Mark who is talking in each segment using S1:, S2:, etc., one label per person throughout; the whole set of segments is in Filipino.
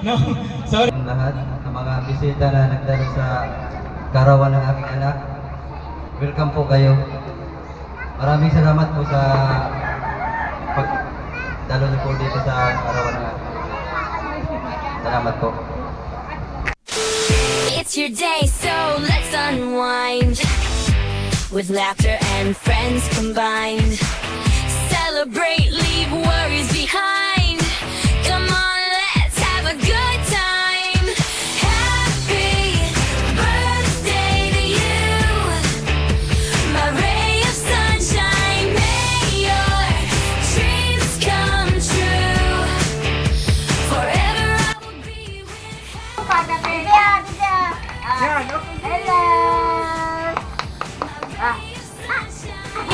S1: No, sorry.
S2: Ang lahat ng mga bisita na nagdalo sa karawan ng aking anak, welcome po kayo. Maraming salamat po sa pagdalo niyo po dito sa karawan ng aking anak. Salamat po.
S3: It's your day, so let's unwind with laughter and friends combined. Celebrate, leave worries behind. Come on, let's have a good time. Happy birthday to you, my ray of sunshine. May your dreams come true. Forever I will be with you.
S4: Hello!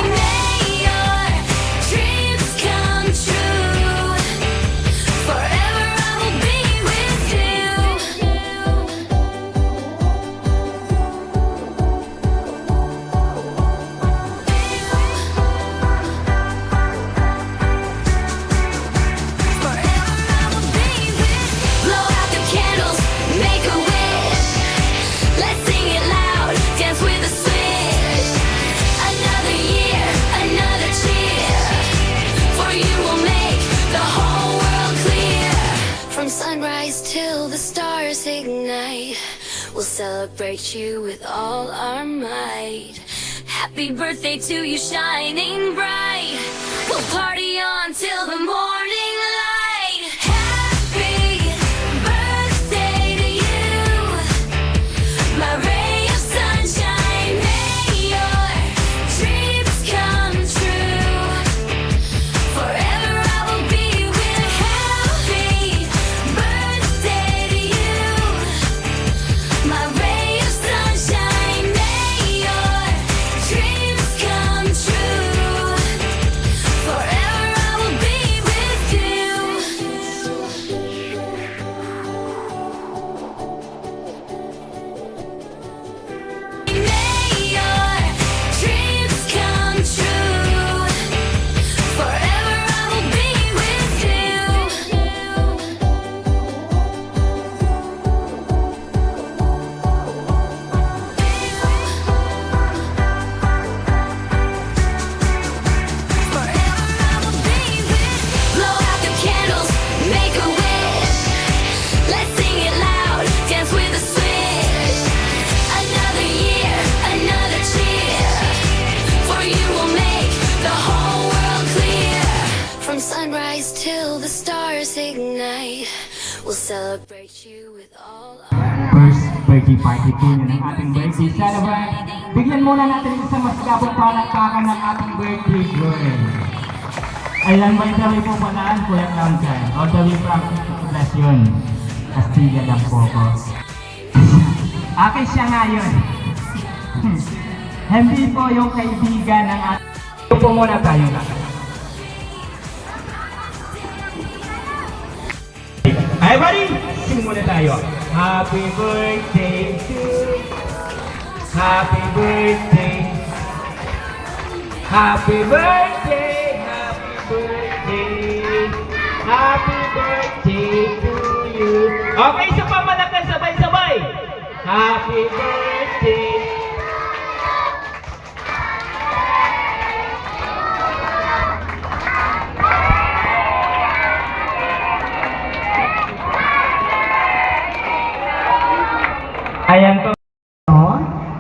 S3: May your dreams come true. Forever I will be with you. Forever I will be with you. Blow out the candles, make a wish. Let's sing it loud, dance with a switch. Another year, another cheer. For you will make the whole world clear. From sunrise till the stars ignite, we'll celebrate you with all our might. Happy birthday to you, shining bright. We'll party on till the morning light. Happy birthday to you, my ray of sunshine. May your dreams come true. Forever I will be with you. Happy birthday to you, my ray of sunshine. May your dreams come true. Forever I will be with you. May your dreams come true. Forever I will be with you. Forever I will be with you. Blow out the candles, make a wish. Let's sing it loud, dance with a switch. Another year, another cheer. For you will make the whole world clear. From sunrise till the stars ignite, we'll celebrate you with all our
S1: First birthday party po yun ng ating birthday celebrant. Bigyan muna natin sa mas gabong palakpakan ng ating birthday girl. Ayan, by the way po palaan, Kuya Clown dyan. All the way from Poblacion. Castilla lang po ko. Akin siya ngayon. Hindi po yung kaibigan ng ating... Ito po muna tayo lahat. Ay, buddy! Sing muna tayo. Happy birthday to you. Happy birthday. Happy birthday. Happy birthday. Happy birthday to you. Okay, sa pamalakan, sabay-sabay. Happy birthday. Ayan po.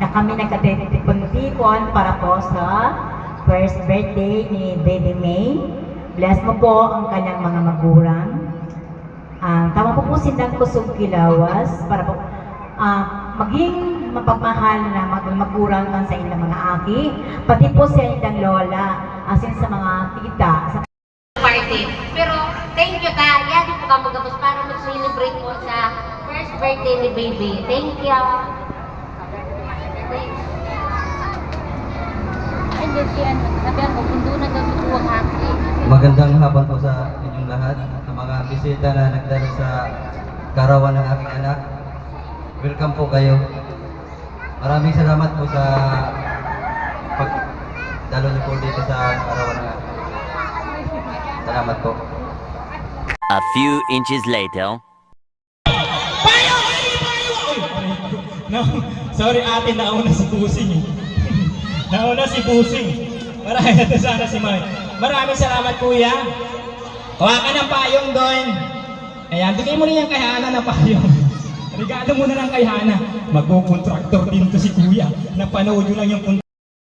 S4: Na kami nagkatipon-tipon para po sa first birthday ni Baby May. Bless mo po ang kanyang mga magulang. Tama po silang kusog kilawas para po maging mapagmahal na magulang kan sa ilang mga aki. Pati po sa ilang lola, asin sa mga tita. Sa
S5: party. Pero thank you ka. Yan po ka magapos para mag-celebrate po sa first birthday ni Baby. Thank you.
S2: Magandang hapon po sa inyong lahat, sa mga bisita na nagdalo sa karawan ng aking anak. Welcome po kayo. Maraming salamat po sa pagdalo niyo po dito sa karawan ng aking anak. Salamat po.
S6: A few inches later.
S1: No, sorry ate, nauna si Pusing. Nauna si Pusing. Marami ito sana si Mami. Maraming salamat kuya. Hawakan ng payong doon. Ayan, bigay mo na yung kay Hana na payong. Regalo mo na lang kay Hana. Magkukontraktor din to si kuya. Napanood nyo lang yung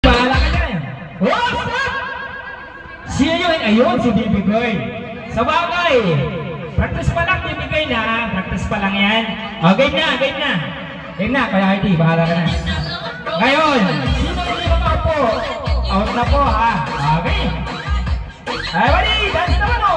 S1: bahala ka dyan. What's up? Siya yun, ayun, si Baby Girl. Sa bagay, practice pa lang, Baby Girl na. Practice pa lang yan. O, game na, game na. Game na, kaya Heidi, bahala ka na. Ngayon, sino hindi makapo? Out na po, ha? Okay. Ay, wali, dance naman o.